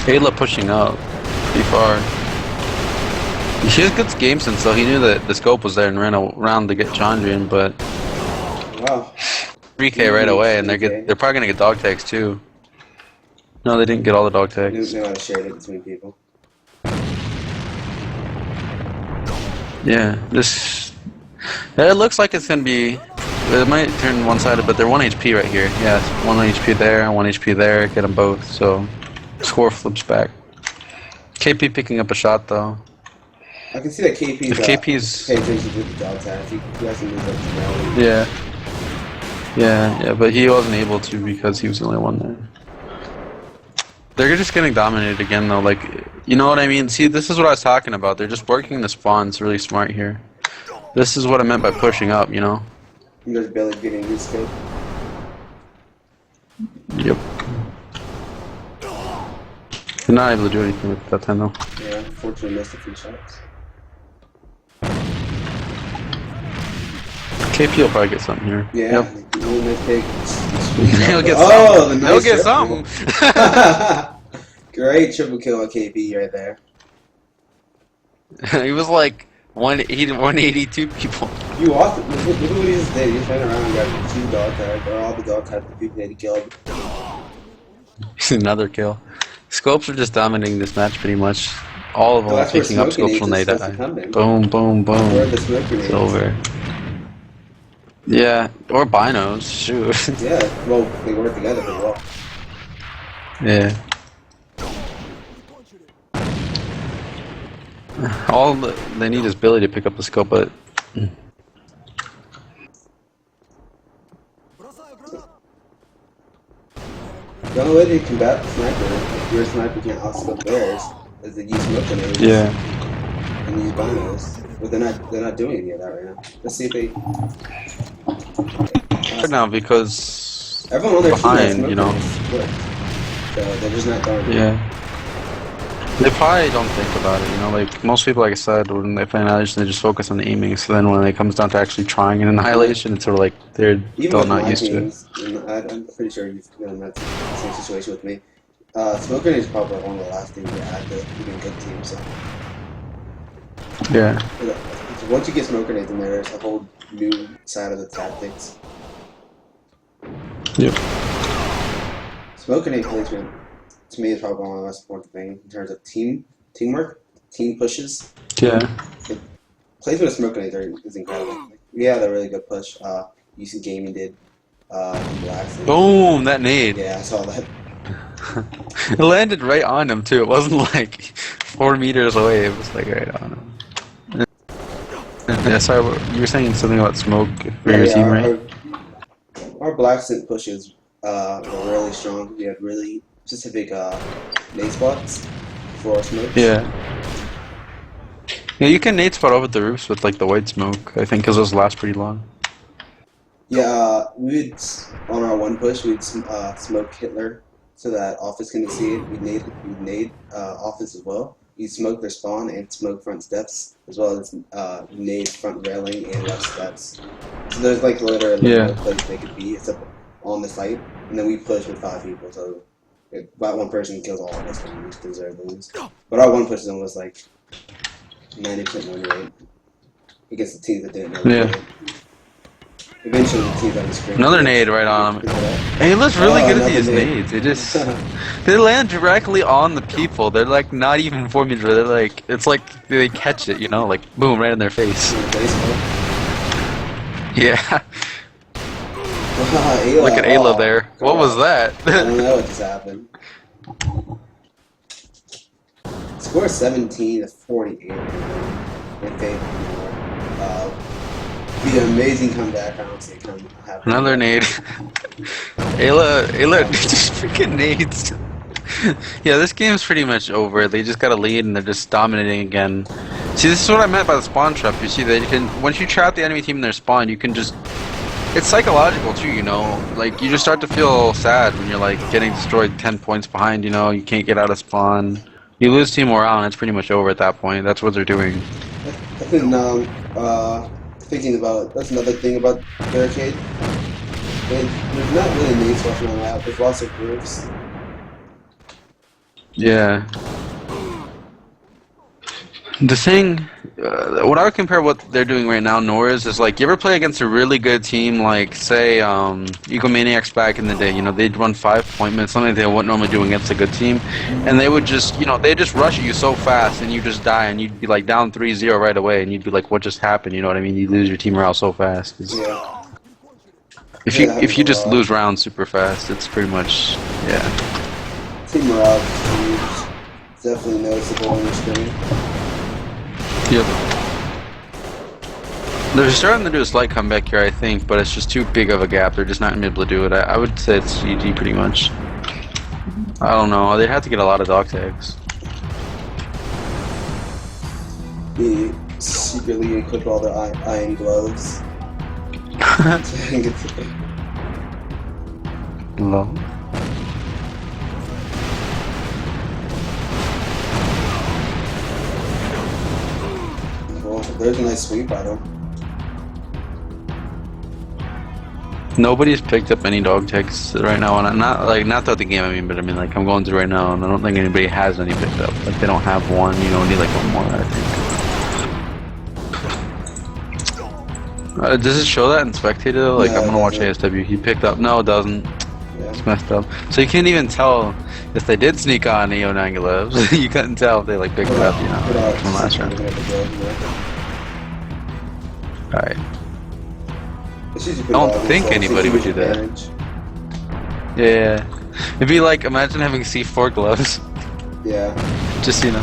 Ayla pushing up pretty far. He has good game sense though. He knew that the scope was there and ran around to get Chandrian, but Wow. 3K right away, and they're probably gonna get dog tags too. No, they didn't get all the dog tags. They might have shared it between people. Yeah, it looks like it's gonna be. It might turn one-sided, but they're 1 HP right here. Yeah, 1 HP there, 1 HP there. Get them both, so score flips back. KP picking up a shot though. I can see that KP's KP's paying attention to the dog tag. He hasn't moved up to now. Yeah, but he wasn't able to because he was the only one there. They're just getting dominated again though, like, you know what I mean? See, this is what I was talking about. They're just working the spawns really smart here. This is what I meant by pushing up, you know? And there's Billy getting his scope. Yep. They're not able to do anything with that time though. Yeah, unfortunately missed a few shots. KP will probably get something here. Yeah, Yep. He'll get something. He'll get something. Great triple kill on KP right there. He was like 182 people. You awesome. Look at what he just did. He just ran around and got 2 dog tags, or all the dog tags the people that he killed. Another kill. Scopes are just dominating this match pretty much. All of them are picking up scopes when they die. Boom, boom, boom. Where are the smoke grenades? It's over. Yeah, or binos, shoot. Yeah, well, they work together as well. Yeah. All they need is Billy to pick up the scope, but The only way to combat the sniper, if your sniper can't outscope theirs, is to use smoke grenades. yeah. And use binos. But they're not doing any of that right now. Let's see if they. Right now because Everyone on their behind, team has you know. split. So they're just not going. Yeah. They probably don't think about it, you know, like most people, like I said, when they play Annihilation, they just focus on the aiming, so then when it comes down to actually trying an Annihilation, it's sort of like they're still not used to it. I'm pretty sure you've been in that same situation with me. Smoke grenade is probably one of the last things you add to even good teams. So. Yeah. So once you get smoke grenades in there, there's a whole new side of the tactics. Yep. Smoke grenade placement, to me, is probably one of the most important things in terms of teamwork, team pushes. Yeah. The placement of smoke grenades is incredible. Yeah, they're really good push. UC Gaming did. Blacks. Boom! That nade. Yeah, I saw that. It landed right on him too. It wasn't like 4 meters away. It was like right on him. Yeah, sorry, you were saying something about smoke for your team, right? Our black synth pushes were really strong. We had really specific nade spots for our smokes. Yeah. Yeah, you can nade spot over the roofs with like the white smoke, I think, because those last pretty long. Yeah, we'd on our one push we'd smoke Hitler so that Office couldn't see it. We'd nade Office as well. We'd smoke their spawn and smoke front steps as well as nade front railing and left steps. So there's like literally no place they could be except on the site, and then we push with 5 people. So if about one person kills all of us, then we deserve to lose. But our one push is almost like 90% win rate against the teams that didn't know. Yeah. Eventually, the teams on the screen. Another nade right on him. And he looks really good at these nades. They land directly on the people. They're like not even 4 meters. They're like, it's like they catch it, you know, like boom, right in their face. Yeah. Look at Ayla there. What was that? I don't know what just happened. Score 17-48. Okay. The amazing comeback. I don't see it coming. Another nade. Ayla just freaking nades. Yeah, this game's pretty much over. They just got a lead and they're just dominating again. See, this is what I meant by the spawn trap. You see that you can, once you trap the enemy team in their spawn, you can just, it's psychological too, you know? Like, you just start to feel sad when you're like getting destroyed 10 points behind, you know? You can't get out of spawn. You lose team morale and it's pretty much over at that point. That's what they're doing. I think thinking about that's another thing about barricade. There's not really nades walking around out. There's lots of roofs. Yeah. The thing, what I would compare what they're doing right now, NoiR, is like, you ever play against a really good team, like, say, Egomaniacs back in the day, you know, they'd run 5 appointments, something they wouldn't normally do against a good team, and they would just, you know, they just rush at you so fast, and you just die, and you'd be, like, down 3-0 right away, and you'd be like, what just happened, you know what I mean? You lose your team morale so fast. Yeah. If you just lose rounds super fast, it's pretty much, yeah. Team morale is huge. It's definitely noticeable on the screen. Yep. They're starting to do a slight comeback here, I think, but it's just too big of a gap. They're just not going to be able to do it. I would say it's GG pretty much. I don't know. They'd have to get a lot of dog tags. They secretly equip all their iron gloves. Lol. There's a nice sweep by them. Nobody's picked up any dog tags right now, and I'm not throughout the game. I mean, but I mean, like, I'm going through right now, and I don't think anybody has any picked up. Like, they don't have one. You know, need like one more. I think. Does it show that in spectator though? Like, No, I'm gonna watch doesn't. ASW. He picked up. No, it doesn't. Yeah. It's messed up. So you can't even tell if they did sneak on Neo Nangulevs. You couldn't tell if they like picked it up, you know, from last round. Alright. I don't think anybody would do that. Yeah. It'd be like, imagine having C4 gloves. Yeah. Just, you know.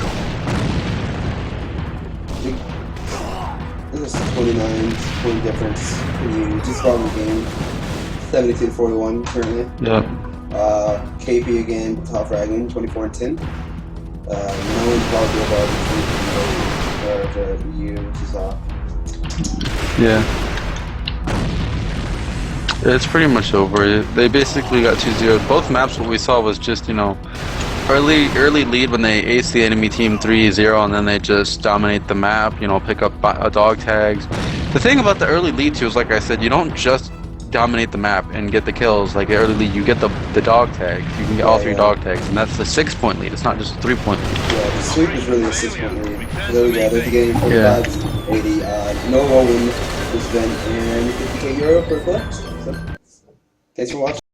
This is 29 point difference. You just got in the game. 72-41 currently. Yep. KP again, top fragging, 24-10. No one's probably above the EU, which is off. Yeah. It's pretty much over. They basically got 2-0. Both maps, what we saw was just, you know, early lead when they ace the enemy team 3-0, and then they just dominate the map, you know, pick up dog tags. The thing about the early lead too is, like I said, you don't just dominate the map and get the kills. Like the early lead, you get the dog tags. You can get all 3 dog tags, and that's the 6-point lead. It's not just a 3-point lead. Yeah, the sweep is really a 6-point lead. So yeah, they're getting 45 80. No rolling this event and €50K per clip. So, thanks for watching.